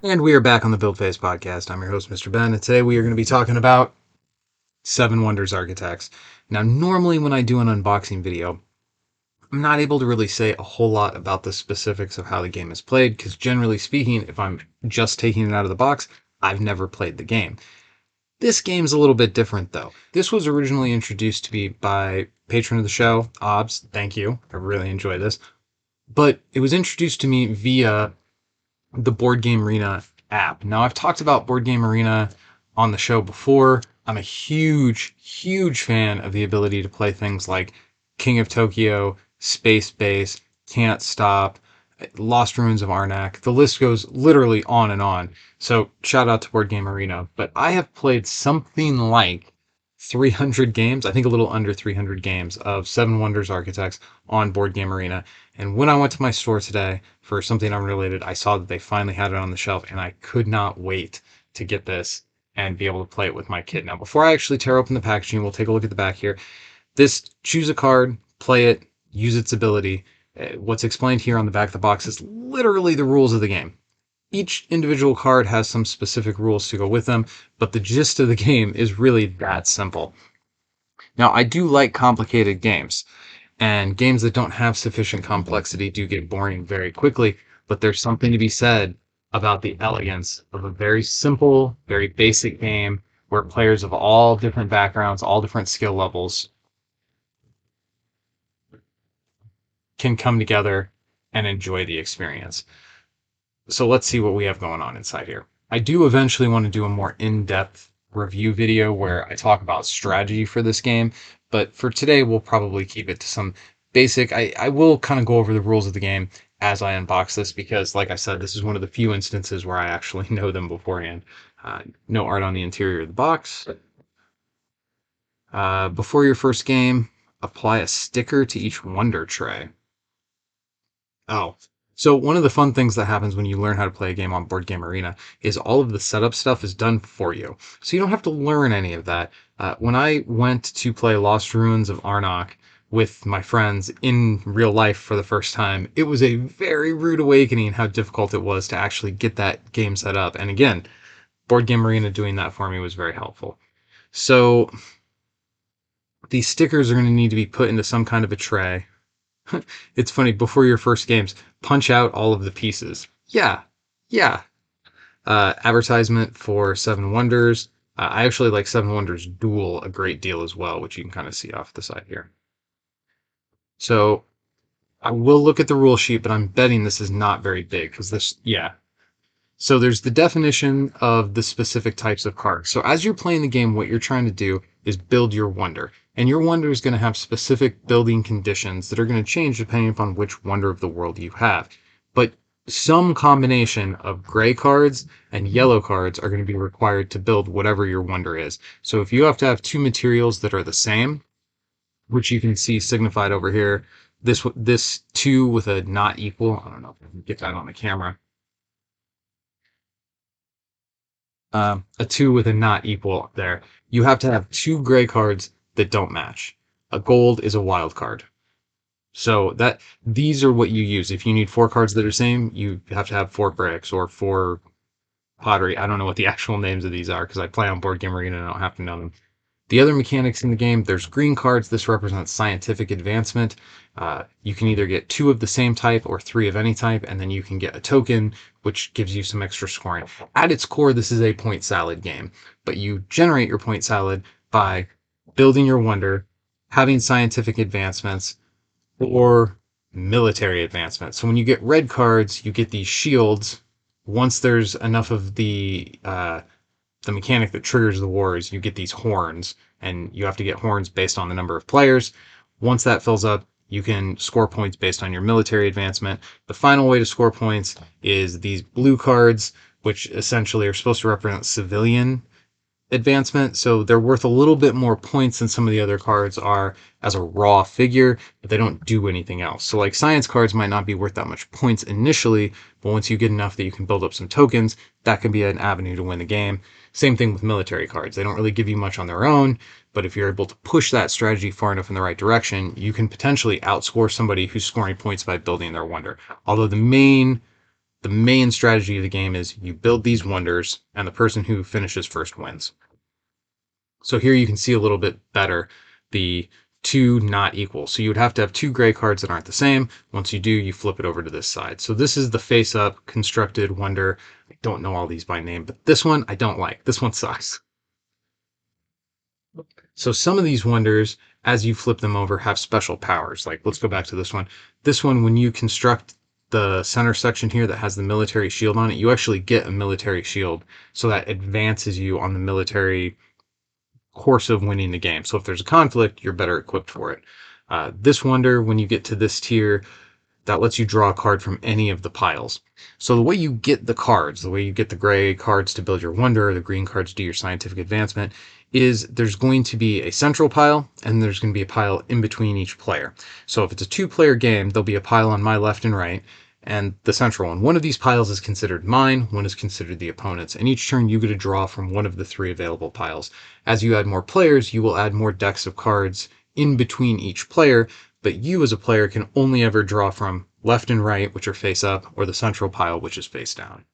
And we are back on the Build Phase podcast. I'm your host, Mr. Ben, and today we are going to be talking about Seven Wonders Architects. Now, normally when I do an unboxing video, I'm not able to really say a whole lot about the specifics of how the game is played, because generally speaking, if I'm just taking it out of the box, I've never played the game. This game's a little bit different, though. This was originally introduced to me by patron of the show, Obs. Thank you. I really enjoy this. But it was introduced to me via the Board Game Arena app. Now, I've talked about Board Game Arena on the show before. I'm a huge fan of the ability to play things like King of Tokyo, Space Base, Can't Stop, Lost Ruins of Arnak. The list goes literally on and on. So shout out to Board Game Arena. But I have played something like 300 games, I think a little under 300 games of Seven Wonders Architects on Board Game Arena. And when I went to my store today for something unrelated, I saw that they finally had it on the shelf, and I could not wait to get this and be able to play it with my kid. Now, before I actually tear open the packaging, we'll take a look at the back here. This, choose a card, play it, use its ability. What's explained here on the back of the box is literally the rules of the game. Each individual card has some specific rules to go with them, but the gist of the game is really that simple. Now, I do like complicated games, and games that don't have sufficient complexity do get boring very quickly, but there's something to be said about the elegance of a very simple, very basic game where players of all different backgrounds, all different skill levels can come together and enjoy the experience. So let's see what we have going on inside here. I do eventually want to do a more in-depth review video where I talk about strategy for this game, but for today we'll probably keep it to some basic. I will kind of go over the rules of the game as I unbox this because, like I said, this is one of the few instances where I actually know them beforehand. No art on the interior of the box. Before your first game, apply a sticker to each wonder tray. Oh, so one of the fun things that happens when you learn how to play a game on Board Game Arena is all of the setup stuff is done for you. So you don't have to learn any of that. When I went to play Lost Ruins of Arnak with my friends in real life for the first time, it was a very rude awakening how difficult it was to actually get that game set up. And again, Board Game Arena doing that for me was very helpful. So these stickers are going to need to be put into some kind of a tray. It's funny, before your first games, punch out all of the pieces. Yeah. Advertisement for Seven Wonders. I actually like Seven Wonders Duel a great deal as well, which you can kind of see off the side here. So I will look at the rule sheet, but I'm betting this is not very big because So there's the definition of the specific types of cards. So as you're playing the game, what you're trying to do is build your wonder. And your wonder is going to have specific building conditions that are going to change depending upon which wonder of the world you have. But some combination of gray cards and yellow cards are going to be required to build whatever your wonder is. So if you have to have two materials that are the same, which you can see signified over here, this two with a not equal, I don't know if I can get that on the camera. A two with a not equal there. You have to have two gray cards that don't match. A gold is a wild card. So these are what you use. If you need four cards that are same, you have to have four bricks or four pottery. I don't know what the actual names of these are because I play on Board Game Arena and I don't have to know them. The other mechanics in the game, there's green cards. This represents scientific advancement. You can either get two of the same type or three of any type, and then you can get a token, which gives you some extra scoring. At its core, this is a point salad game, but you generate your point salad by building your wonder, having scientific advancements, or military advancements. So when you get red cards, you get these shields. Once there's enough of the mechanic that triggers the wars, you get these horns, and you have to get horns based on the number of players. Once that fills up, you can score points based on your military advancement. The final way to score points is these blue cards, which essentially are supposed to represent civilian advancement. So they're worth a little bit more points than some of the other cards are as a raw figure, but they don't do anything else. So like science cards might not be worth that much points initially, but once you get enough that you can build up some tokens, that can be an avenue to win the game. Same thing with military cards. They don't really give you much on their own, but if you're able to push that strategy far enough in the right direction, you can potentially outscore somebody who's scoring points by building their wonder. Although the main the main strategy of the game is you build these wonders, and the person who finishes first wins. So here you can see a little bit better the two not equal. So you would have to have two gray cards that aren't the same. Once you do, you flip it over to this side. So this is the face up constructed wonder. I don't know all these by name, but this one I don't like. This one sucks. So some of these wonders, as you flip them over, have special powers. Like, let's go back to this one. This one, when you construct the center section here that has the military shield on it, you actually get a military shield. So that advances you on the military course of winning the game. So if there's a conflict, you're better equipped for it. This wonder, when you get to this tier, that lets you draw a card from any of the piles. So the way you get the cards, the way you get the gray cards to build your wonder, or the green cards to do your scientific advancement, is there's going to be a central pile and there's going to be a pile in between each player. So if it's a two-player game, there'll be a pile on my left and right, and the central one. One of these piles is considered mine, one is considered the opponent's, and each turn you get to draw from one of the three available piles. As you add more players, you will add more decks of cards in between each player, but you as a player can only ever draw from left and right, which are face up, or the central pile, which is face down.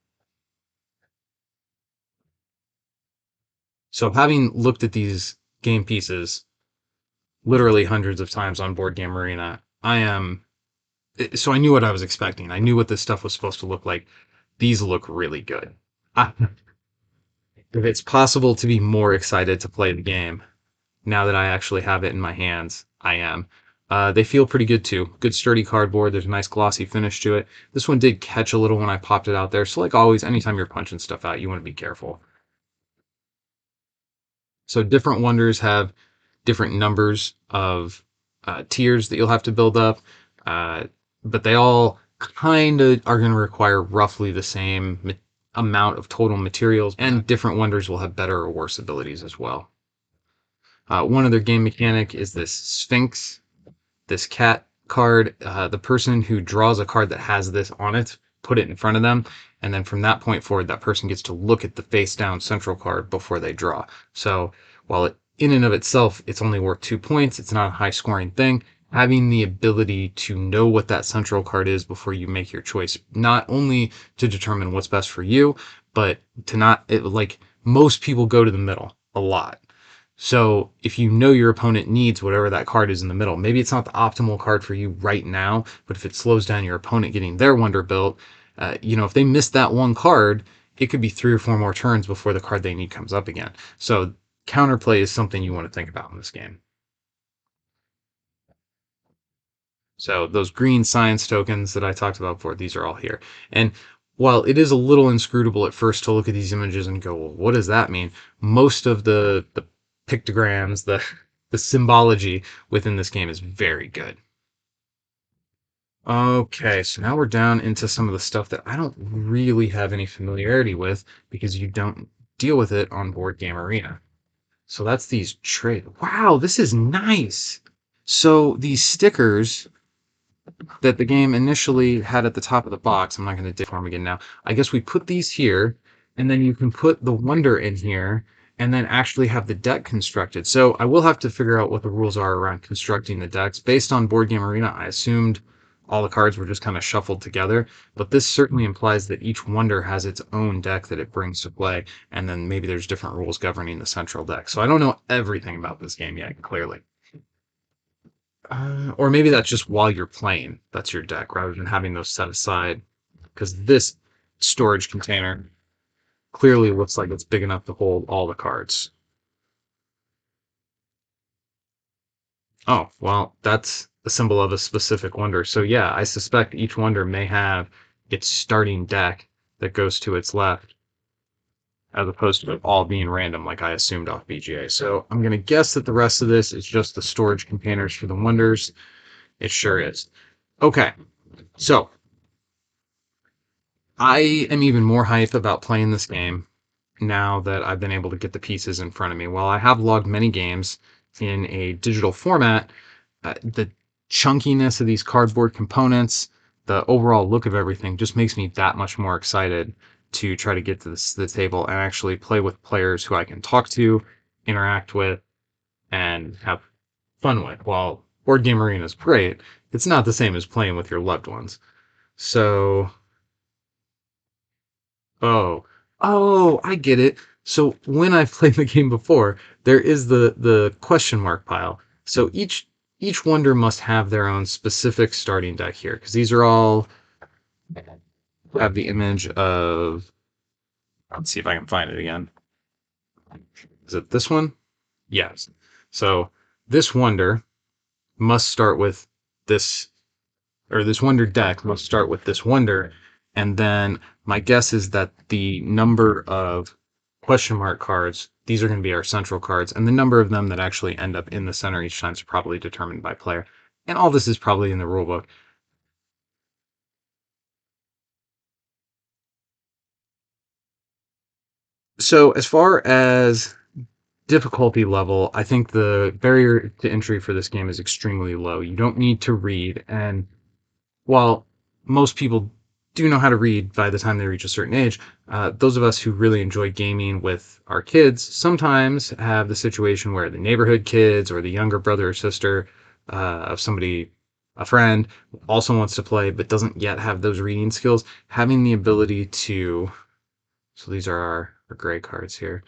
So having looked at these game pieces literally hundreds of times on Board Game Arena, so I knew what I was expecting. I knew what this stuff was supposed to look like. These look really good. If it's possible to be more excited to play the game now that I actually have it in my hands, I am. They feel pretty good too. Good sturdy cardboard. There's a nice glossy finish to it. This one did catch a little when I popped it out there. So like always, anytime you're punching stuff out, you want to be careful. So different wonders have different numbers of tiers that you'll have to build up, uh, but they all kind of are going to require roughly the same amount of total materials, and different wonders will have better or worse abilities as well. One other game mechanic is this Sphinx, this cat card. The person who draws a card that has this on it, put it in front of them, and then from that point forward, that person gets to look at the face down central card before they draw. So while it in and of itself, it's only worth 2 points, it's not a high scoring thing. Having the ability to know what that central card is before you make your choice, not only to determine what's best for you, but to not, like most people go to the middle a lot. So if you know your opponent needs whatever that card is in the middle, maybe it's not the optimal card for you right now, but if it slows down your opponent getting their wonder built, if they miss that one card, it could be 3 or 4 more turns before the card they need comes up again. So counterplay is something you want to think about in this game. So those green science tokens that I talked about before, these are all here. And while it is a little inscrutable at first to look at these images and go, well, what does that mean? Most of the pictograms, the symbology within this game is very good. Okay, so now we're down into some of the stuff that I don't really have any familiarity with because you don't deal with it on Board Game Arena. So that's these trade. Wow, this is nice. So these stickers that the game initially had at the top of the box, I'm not going to dig for them again now. I guess we put these here, and then you can put the wonder in here, and then actually have the deck constructed. So I will have to figure out what the rules are around constructing the decks. Based on Board Game Arena, I assumed all the cards were just kind of shuffled together, but this certainly implies that each wonder has its own deck that it brings to play, and then maybe there's different rules governing the central deck. So I don't know everything about this game yet, clearly. Or maybe that's just while you're playing, that's your deck, rather than having those set aside. Because this storage container clearly looks like it's big enough to hold all the cards. Oh, well, that's a symbol of a specific wonder. So yeah, I suspect each wonder may have its starting deck that goes to its left, as opposed to it all being random like I assumed off BGA. So I'm going to guess that the rest of this is just the storage containers for the wonders. It sure is. Okay, so I am even more hype about playing this game now that I've been able to get the pieces in front of me. While I have logged many games in a digital format, the chunkiness of these cardboard components, the overall look of everything just makes me that much more excited to try to get to the table and actually play with players who I can talk to, interact with, and have fun with. While Board Game Arena is great, it's not the same as playing with your loved ones. So Oh, oh, I get it. So when I've played the game before, there is the question mark pile. So each wonder must have their own specific starting deck here, because these are all have the image of. Let's see if I can find it again. Is it this one? Yes. So this wonder must start with this, or this wonder deck must start with this wonder, and then my guess is that the number of question mark cards, these are going to be our central cards, and the number of them that actually end up in the center each time is probably determined by player. And all this is probably in the rulebook. So as far as difficulty level, I think the barrier to entry for this game is extremely low. You don't need to read, and while most people do know how to read by the time they reach a certain age, those of us who really enjoy gaming with our kids sometimes have the situation where the neighborhood kids or the younger brother or sister of somebody, a friend, also wants to play but doesn't yet have those reading skills. Having the ability to, so these are our gray cards here,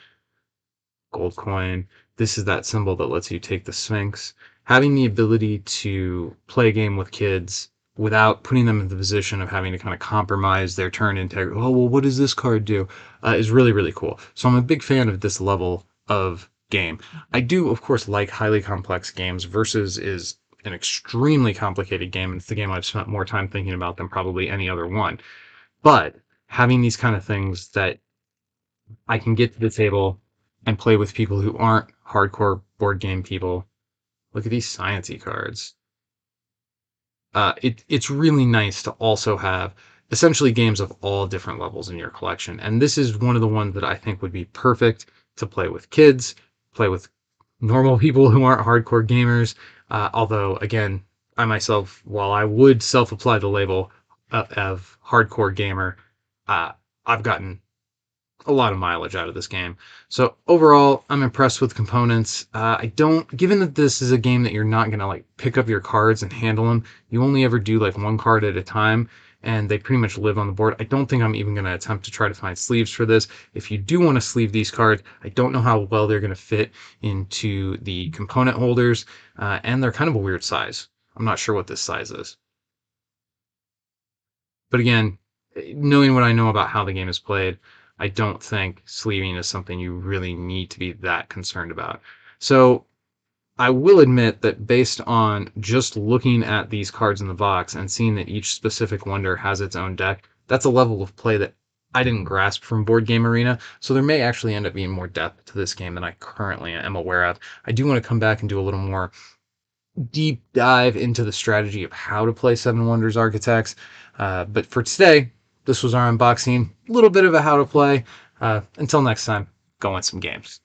gold coin. This is that symbol that lets you take the Sphinx. Having the ability to play a game with kids without putting them in the position of having to kind of compromise their turn integrity. Oh, well, what does this card do? Is really, really cool. So I'm a big fan of this level of game. I do, of course, like highly complex games. Versus is an extremely complicated game, and it's the game I've spent more time thinking about than probably any other one. But having these kind of things that I can get to the table and play with people who aren't hardcore board game people. Look at these sciencey cards. It's really nice to also have essentially games of all different levels in your collection. And this is one of the ones that I think would be perfect to play with kids, play with normal people who aren't hardcore gamers. Although, again, I myself, while I would self apply the label of hardcore gamer, uh, I've gotten a lot of mileage out of this game. So overall, I'm impressed with components. I don't, given that this is a game that you're not gonna like pick up your cards and handle them, you only ever do like one card at a time, and they pretty much live on the board. I don't think I'm even gonna attempt to try to find sleeves for this. If you do want to sleeve these cards, I don't know how well they're gonna fit into the component holders, and they're kind of a weird size. I'm not sure what this size is. But again, knowing what I know about how the game is played, I don't think sleeving is something you really need to be that concerned about. So I will admit that based on just looking at these cards in the box and seeing that each specific wonder has its own deck, that's a level of play that I didn't grasp from Board Game Arena. So there may actually end up being more depth to this game than I currently am aware of. I do want to come back and do a little more deep dive into the strategy of how to play Seven Wonders Architects. But for today, this was our unboxing, a little bit of a how to play. Until next time, go win some games.